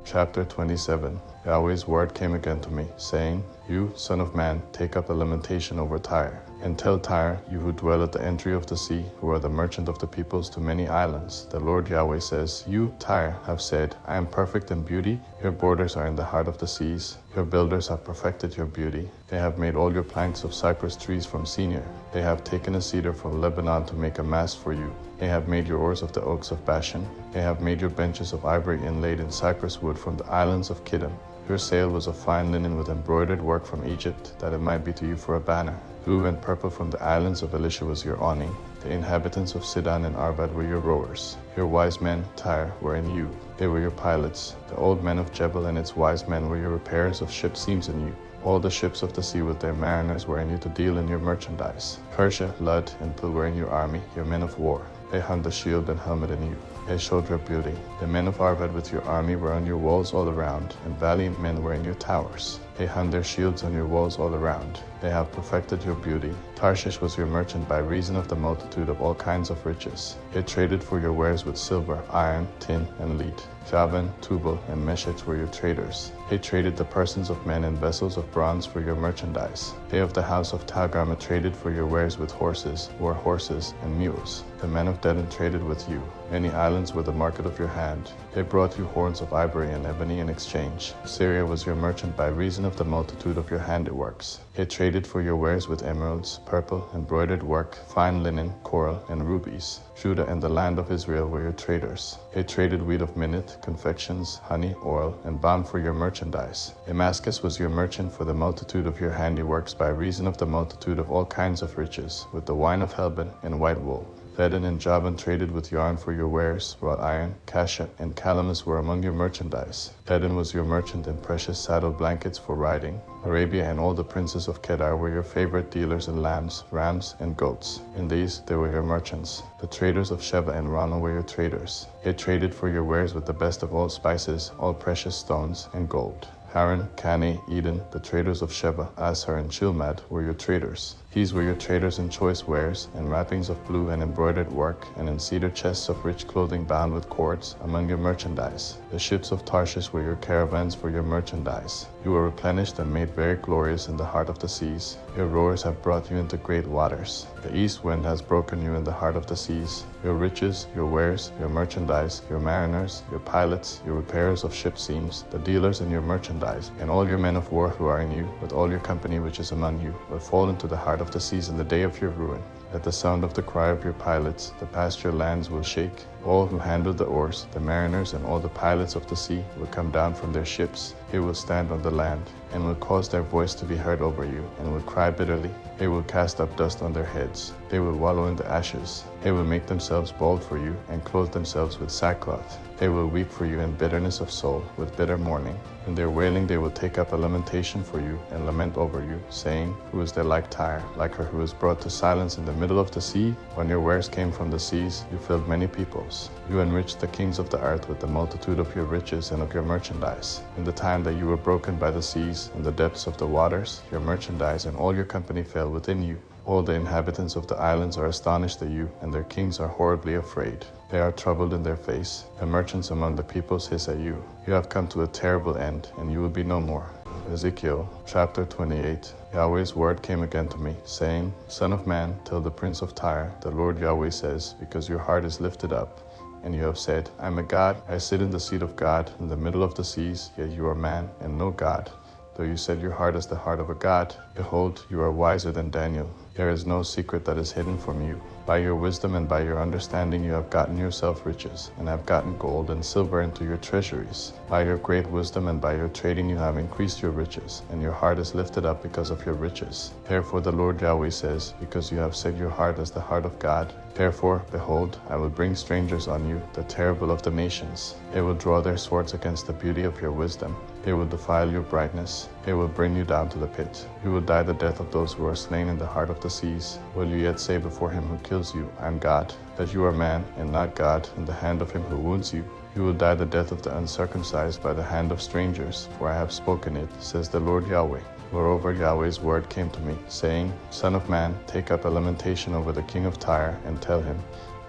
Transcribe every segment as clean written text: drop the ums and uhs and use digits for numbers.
Chapter 27. Yahweh's word came again to me, saying, You, son of man, take up a lamentation over Tyre, and tell Tyre, you who dwell at the entry of the sea, who are the merchant of the peoples to many islands. The Lord Yahweh says, You, Tyre, have said, I am perfect in beauty. Your borders are in the heart of the seas. Your builders have perfected your beauty. They have made all your planks of cypress trees from Senir. They have taken a cedar from Lebanon to make a mast for you. They have made your oars of the oaks of Bashan. They have made your benches of ivory inlaid in cypress wood from the islands of Kiddim. Your sail was of fine linen with embroidered work from Egypt, that it might be to you for a banner. Blue and purple from the islands of Elisha was your awning. The inhabitants of Sidon and Arvad were your rowers. Your wise men, Tyre, were in you. They were your pilots. The old men of Jebel and its wise men were your repairers of ship seams in you. All the ships of the sea with their mariners were in you to deal in your merchandise. Persia, Lud, and Pul were in your army, your men of war. They hung the shield and helmet in you. They showed your beauty. The men of Arvad with your army were on your walls all around, and valiant men were in your towers. They hung their shields on your walls all around. They have perfected your beauty. Tarshish was your merchant by reason of the multitude of all kinds of riches. It traded for your wares with silver, iron, tin, and lead. Javan, Tubal, and Meshech were your traders. They traded the persons of men in vessels of bronze for your merchandise. They of the house of Tagarma traded for your wares with horses, war horses, and mules. The men of Dedan traded with you. Many islands were the market of your hand. They brought you horns of ivory and ebony in exchange. Syria was your merchant by reason of the multitude of your handiworks. They traded for your wares with emeralds, purple, embroidered work, fine linen, coral, and rubies. Judah and the land of Israel were your traders. They traded wheat of minute, confections, honey, oil, and balm for your merchandise. Damascus was your merchant for the multitude of your handiworks by reason of the multitude of all kinds of riches, with the wine of Helbon and white wool. Dedan and Javan traded with yarn for your wares. Wrought iron, cassia, and calamus were among your merchandise. Dedan was your merchant in precious saddle blankets for riding. Arabia and all the princes of Kedar were your favorite dealers in lambs, rams, and goats. In these they were your merchants. The traders of Sheba and Rana were your traders. They traded for your wares with the best of all spices, all precious stones, and gold. Haran, Caneh, Eden, the traders of Sheba, Ashur, and Chilmad were your traders. These were your traders in choice wares, and wrappings of blue and embroidered work, and in cedar chests of rich clothing bound with cords, among your merchandise. The ships of Tarshish were your caravans for your merchandise. You were replenished and made very glorious in the heart of the seas. Your rowers have brought you into great waters. The east wind has broken you in the heart of the seas. Your riches, your wares, your merchandise, your mariners, your pilots, your repairers of ship seams, the dealers in your merchandise, and all your men of war who are in you, with all your company which is among you, will fall into the heart of the seas in the day of your ruin. At the sound of the cry of your pilots, the pasture lands will shake. All who handle the oars, the mariners, and all the pilots of the sea will come down from their ships. They will stand on the land, and will cause their voice to be heard over you, and will cry bitterly. They will cast up dust on their heads. They will wallow in the ashes. They will make themselves bald for you, and clothe themselves with sackcloth. They will weep for you in bitterness of soul, with bitter mourning. In their wailing they will take up a lamentation for you, and lament over you, saying, Who is there like Tyre, like her who was brought to silence in the middle of the sea? When your wares came from the seas, you filled many peoples. You enriched the kings of the earth with the multitude of your riches and of your merchandise. In the time that you were broken by the seas, in the depths of the waters, your merchandise and all your company fell within you. All the inhabitants of the islands are astonished at you, and their kings are horribly afraid. They are troubled in their face. The merchants among the peoples hiss at you. You have come to a terrible end, and you will be no more. Ezekiel chapter 28. Yahweh's word came again to me, saying, Son of man, tell the prince of Tyre, the Lord Yahweh says, because your heart is lifted up, and you have said, I am a God, I sit in the seat of God, in the middle of the seas, yet you are man, and no God. Though you said your heart is the heart of a God, behold, you are wiser than Daniel. There is no secret that is hidden from you. By your wisdom and by your understanding you have gotten yourself riches, and have gotten gold and silver into your treasuries. By your great wisdom and by your trading you have increased your riches, and your heart is lifted up because of your riches. Therefore the Lord Yahweh says, because you have set your heart as the heart of God, therefore, behold, I will bring strangers on you, the terrible of the nations. They will draw their swords against the beauty of your wisdom. They will defile your brightness. They will bring you down to the pit. You will die the death of those who are slain in the heart of the seas. Will you yet say before him who kills you, I am God, that you are man and not God, in the hand of him who wounds you? You will die the death of the uncircumcised by the hand of strangers, for I have spoken it, says the Lord Yahweh. Moreover, Yahweh's word came to me, saying, Son of man, take up a lamentation over the king of Tyre, and tell him,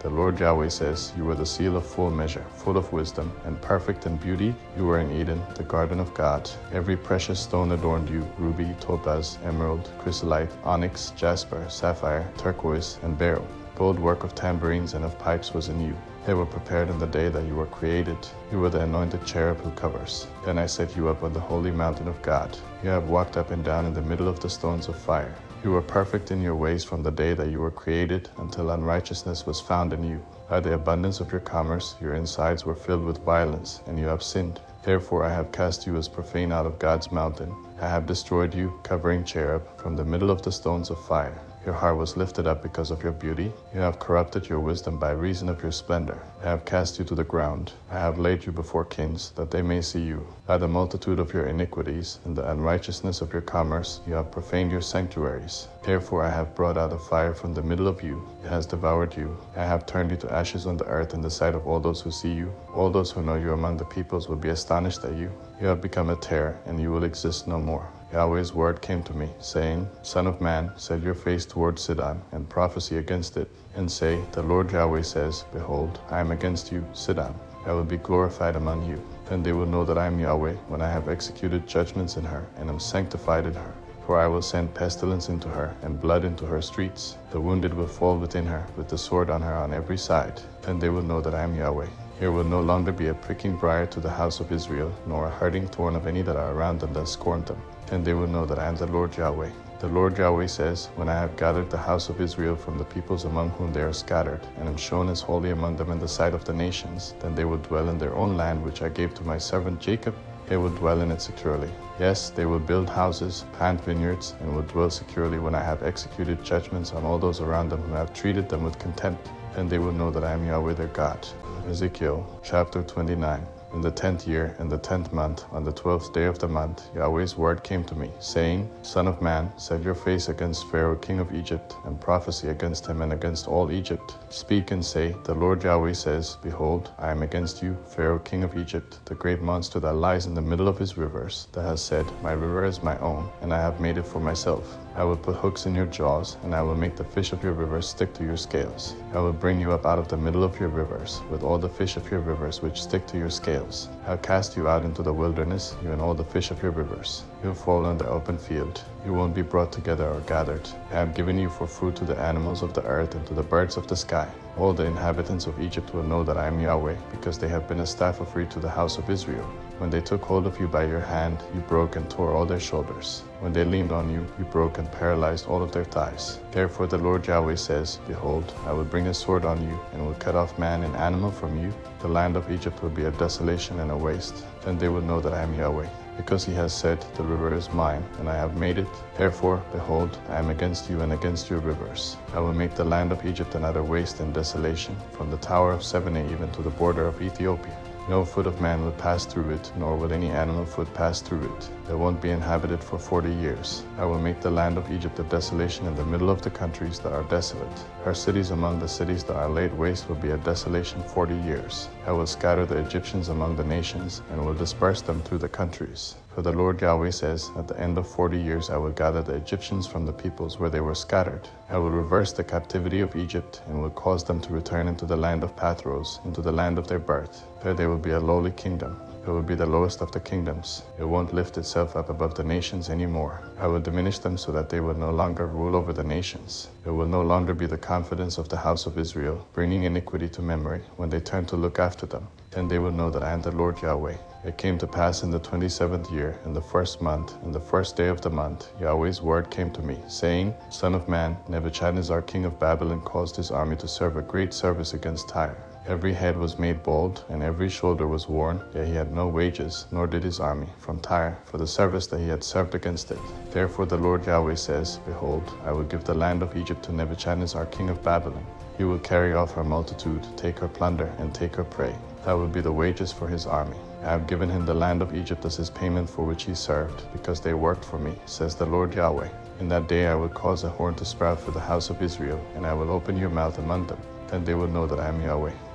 the Lord Yahweh says, you were the seal of full measure, full of wisdom, and perfect in beauty. You were in Eden, the garden of God. Every precious stone adorned you, ruby, topaz, emerald, chrysolite, onyx, jasper, sapphire, turquoise, and beryl. Gold work of tambourines and of pipes was in you. They were prepared in the day that you were created. You were the anointed cherub who covers. Then I set you up on the holy mountain of God. You have walked up and down in the middle of the stones of fire. You were perfect in your ways from the day that you were created until unrighteousness was found in you. By the abundance of your commerce, your insides were filled with violence, and you have sinned. Therefore I have cast you as profane out of God's mountain. I have destroyed you, covering cherub, from the middle of the stones of fire. Your heart was lifted up because of your beauty. You have corrupted your wisdom by reason of your splendor. I have cast you to the ground. I have laid you before kings, that they may see you. By the multitude of your iniquities and the unrighteousness of your commerce, you have profaned your sanctuaries. Therefore I have brought out a fire from the middle of you. It has devoured you. I have turned you to ashes on the earth in the sight of all those who see you. All those who know you among the peoples will be astonished at you. You have become a terror, and you will exist no more. Yahweh's word came to me, saying, Son of man, set your face toward Sidon, and prophesy against it, and say, The Lord Yahweh says, Behold, I am against you, Sidon. I will be glorified among you. Then they will know that I am Yahweh, when I have executed judgments in her, and am sanctified in her. For I will send pestilence into her, and blood into her streets. The wounded will fall within her, with the sword on her on every side. Then they will know that I am Yahweh. There will no longer be a pricking briar to the house of Israel, nor a hurting thorn of any that are around them that scorn them. Then they will know that I am the Lord Yahweh. The Lord Yahweh says, When I have gathered the house of Israel from the peoples among whom they are scattered, and am shown as holy among them in the sight of the nations, then they will dwell in their own land which I gave to my servant Jacob. They will dwell in it securely. Yes, they will build houses, plant vineyards, and will dwell securely when I have executed judgments on all those around them who have treated them with contempt. Then they will know that I am Yahweh their God. Ezekiel chapter 29. In the 10th year, in the 10th month, on the 12th day of the month, Yahweh's word came to me, saying, Son of man, set your face against Pharaoh king of Egypt, and prophesy against him and against all Egypt. Speak and say, The Lord Yahweh says, Behold, I am against you, Pharaoh king of Egypt, the great monster that lies in the middle of his rivers, that has said, My river is my own, and I have made it for myself. I will put hooks in your jaws, and I will make the fish of your rivers stick to your scales. I will bring you up out of the middle of your rivers, with all the fish of your rivers which stick to your scales. I'll cast you out into the wilderness, you and all the fish of your rivers. You'll fall in the open field. You won't be brought together or gathered. I have given you for food to the animals of the earth and to the birds of the sky. All the inhabitants of Egypt will know that I am Yahweh, because they have been a staff of reed to the house of Israel. When they took hold of you by your hand, you broke and tore all their shoulders. When they leaned on you, you broke and paralyzed all of their thighs. Therefore the Lord Yahweh says, Behold, I will bring a sword on you, and will cut off man and animal from you. The land of Egypt will be a desolation and a waste. Then they will know that I am Yahweh. Because he has said, The river is mine, and I have made it. Therefore, behold, I am against you and against your rivers. I will make the land of Egypt an utter waste and desolation, from the tower of Sebene even to the border of Ethiopia. No foot of man will pass through it, nor will any animal foot pass through it. It won't be inhabited for 40 years. I will make the land of Egypt a desolation in the middle of the countries that are desolate. Her cities among the cities that are laid waste will be a desolation 40 years. I will scatter the Egyptians among the nations, and will disperse them through the countries. For the Lord Yahweh says, At the end of 40 years I will gather the Egyptians from the peoples where they were scattered. I will reverse the captivity of Egypt, and will cause them to return into the land of Pathros, into the land of their birth. There they will be a lowly kingdom. It will be the lowest of the kingdoms. It won't lift itself up above the nations anymore. I will diminish them so that they will no longer rule over the nations. It will no longer be the confidence of the house of Israel, bringing iniquity to memory when they turn to look after them. Then they will know that I am the Lord Yahweh. It came to pass in the 27th year, in the 1st month, in the 1st day of the month, Yahweh's word came to me, saying, Son of man, Nebuchadnezzar king of Babylon caused his army to serve a great service against Tyre. Every head was made bald, and every shoulder was worn, yet he had no wages, nor did his army, from Tyre, for the service that he had served against it. Therefore the Lord Yahweh says, Behold, I will give the land of Egypt to Nebuchadnezzar king of Babylon. He will carry off her multitude, take her plunder, and take her prey. That will be the wages for his army. I have given him the land of Egypt as his payment for which he served, because they worked for me, says the Lord Yahweh. In that day I will cause a horn to sprout for the house of Israel, and I will open your mouth among them. Then they will know that I am Yahweh.